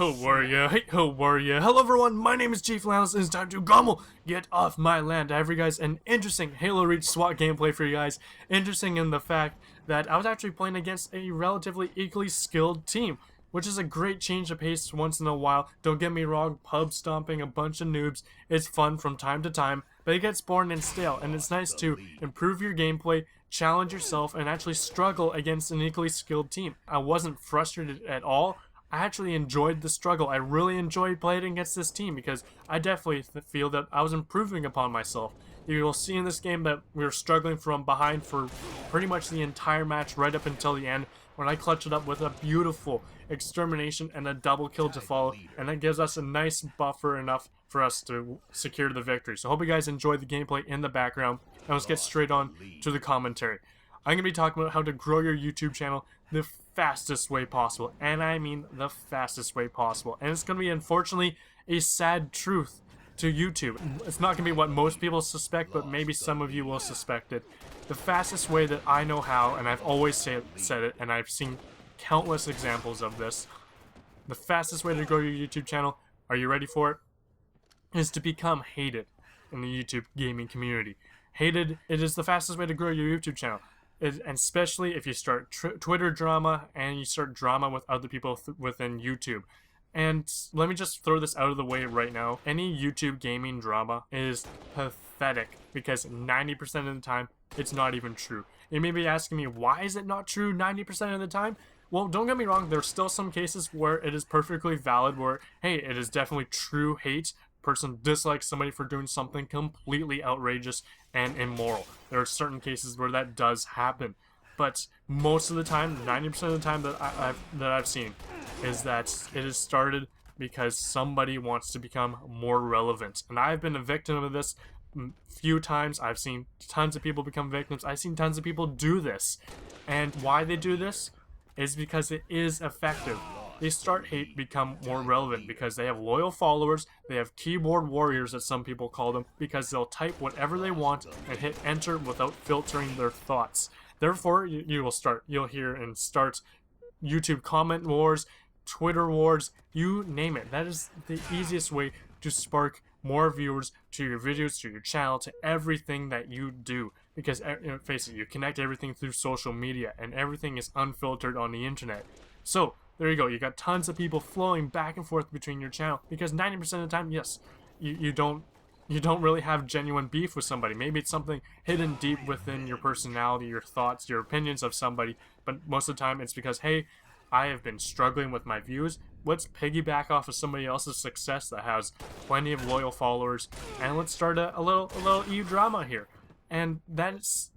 Who were you? Hey, who were you? Hello everyone, my name is Chief Lounge, and it's time to gomel! Get off my land! I have for you guys an interesting Halo Reach SWAT gameplay for you guys. Interesting in the fact that I was actually playing against a relatively equally skilled team, which is a great change of pace once in a while. Don't get me wrong, pub stomping a bunch of noobs is fun from time to time, but it gets boring and stale, and it's nice to improve your gameplay, challenge yourself, and actually struggle against an equally skilled team. I wasn't frustrated at all. I actually enjoyed the struggle. I really enjoyed playing against this team because I definitely feel that I was improving upon myself. You will see in this game that we were struggling from behind for pretty much the entire match right up until the end when I clutched it up with a beautiful extermination and a double kill to follow, and that gives us a nice buffer enough for us to secure the victory. So I hope you guys enjoyed the gameplay in the background, and let's get straight on to the commentary. I'm going to be talking about how to grow your YouTube channel the fastest way possible, and I mean the fastest way possible. And it's going to be, unfortunately, a sad truth to YouTube. It's not going to be what most people suspect, but maybe some of you will suspect it. The fastest way that I know how, and I've always said it, and I've seen countless examples of this, the fastest way to grow your YouTube channel, are you ready for it? Is to become hated in the YouTube gaming community. Hated, it is the fastest way to grow your YouTube channel. And especially if you start Twitter drama and you start drama with other people within YouTube. And let me just throw this out of the way right now. Any YouTube gaming drama is pathetic because 90% of the time, it's not even true. You may be asking me, why is it not true 90% of the time? Well, don't get me wrong, there's still some cases where it is perfectly valid, where, hey, it is definitely true hate. Person dislikes somebody for doing something completely outrageous and immoral. There are certain cases where that does happen, but most of the time, 90% of the time that I've seen, is that it is started because somebody wants to become more relevant. And I've been a victim of this few times. I've seen tons of people become victims. I've seen tons of people do this, and why they do this is because it is effective. They start hate become more relevant because they have loyal followers, they have keyboard warriors as some people call them, because they'll type whatever they want and hit enter without filtering their thoughts. Therefore, you'll hear and start YouTube comment wars, Twitter wars, you name it. That is the easiest way to spark more viewers to your videos, to your channel, to everything that you do. Because, face it, you connect everything through social media and everything is unfiltered on the internet. So, there you go, you got tons of people flowing back and forth between your channel, because 90% of the time, yes, you don't really have genuine beef with somebody. Maybe it's something hidden deep within your personality, your thoughts, your opinions of somebody, but most of the time it's because, hey, I have been struggling with my views. Let's piggyback off of somebody else's success that has plenty of loyal followers, and let's start a little EU drama here. And it's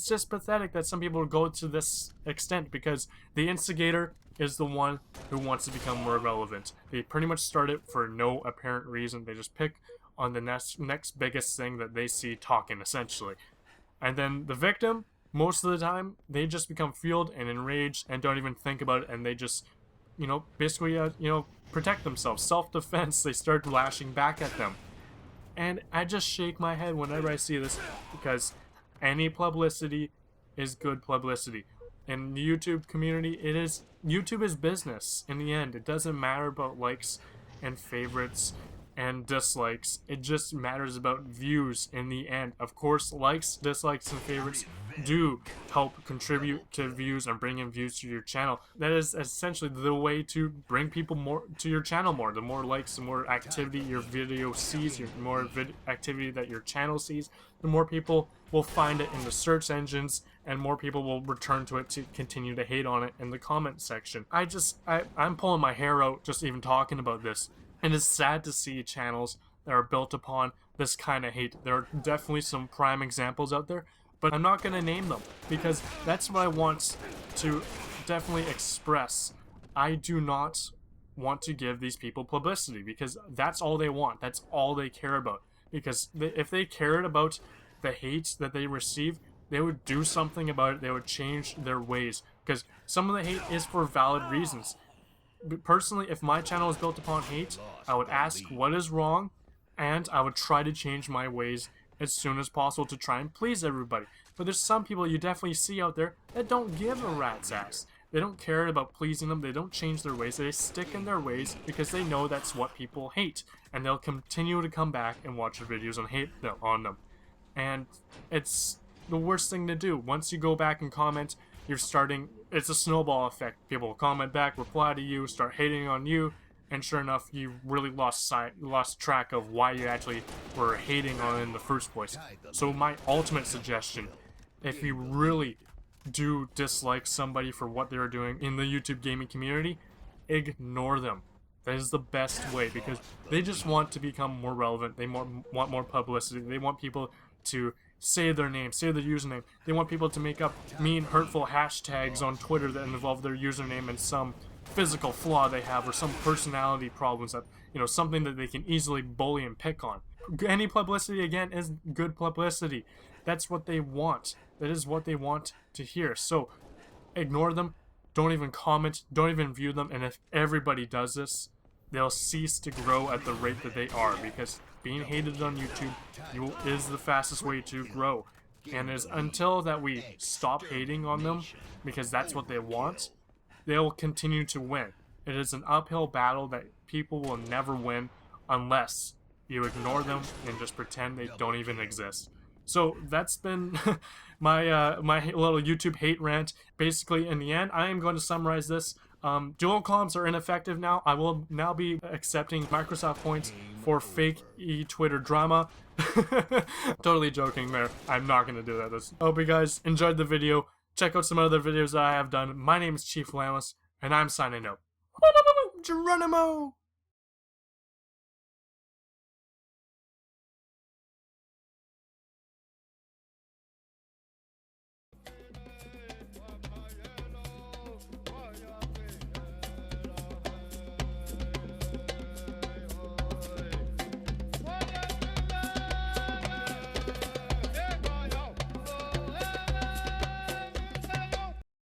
just pathetic that some people go to this extent, because the instigator is the one who wants to become more relevant. They pretty much start it for no apparent reason. They just pick on the next biggest thing that they see talking, essentially. And then the victim, most of the time, they just become fueled and enraged and don't even think about it, and they just, basically, protect themselves. Self-defense, they start lashing back at them. And I just shake my head whenever I see this, because any publicity is good publicity. In the YouTube community, YouTube is business in the end. It doesn't matter about likes and favorites and dislikes. It just matters about views in the end. Of course, likes, dislikes, and favorites do help contribute to views and bring in views to your channel. That is essentially the way to bring people more to your channel more. The more likes, the more activity your video sees, the more activity that your channel sees, the more people will find it in the search engines, and more people will return to it to continue to hate on it in the comment section. I'm pulling my hair out just even talking about this. And it's sad to see channels that are built upon this kind of hate. There are definitely some prime examples out there, but I'm not going to name them, because that's what I want to definitely express. I do not want to give these people publicity, because that's all they want. That's all they care about. Because if they cared about the hate that they receive, they would do something about it. They would change their ways, because some of the hate is for valid reasons. Personally, if my channel was built upon hate, I would ask what is wrong, and I would try to change my ways as soon as possible to try and please everybody. But there's some people you definitely see out there that don't give a rat's ass. They don't care about pleasing them. They don't change their ways. They stick in their ways because they know that's what people hate, and they'll continue to come back and watch your videos and hate on them. And it's the worst thing to do. Once you go back and comment, it's a snowball effect. People will comment back, reply to you, start hating on you, and sure enough, you really lost track of why you actually were hating on it in the first place. So my ultimate suggestion, if you really do dislike somebody for what they're doing in the YouTube gaming community, ignore them. That is the best way, because they just want to become more relevant. They want more publicity. They want people to say their name, say their username. They want people to make up mean, hurtful hashtags on Twitter that involve their username and some physical flaw they have, or some personality problems that, something that they can easily bully and pick on. Any publicity, again, is good publicity. That's what they want. That is what they want to hear. So ignore them. Don't even comment. Don't even view them. And if everybody does this, they'll cease to grow at the rate that they are, because being hated on YouTube is the fastest way to grow. And is until that we stop hating on them, because that's what they want, they'll continue to win. It is an uphill battle that people will never win unless you ignore them and just pretend they don't even exist. So that's been my my little YouTube hate rant. Basically, in the end, I am going to summarize this. Dual comms are ineffective now. I will now be accepting Microsoft points for fake Twitter drama. Totally joking there. I'm not going to do that. I hope you guys enjoyed the video. Check out some other videos that I have done. My name is Chief Lamus, and I'm signing out. Geronimo!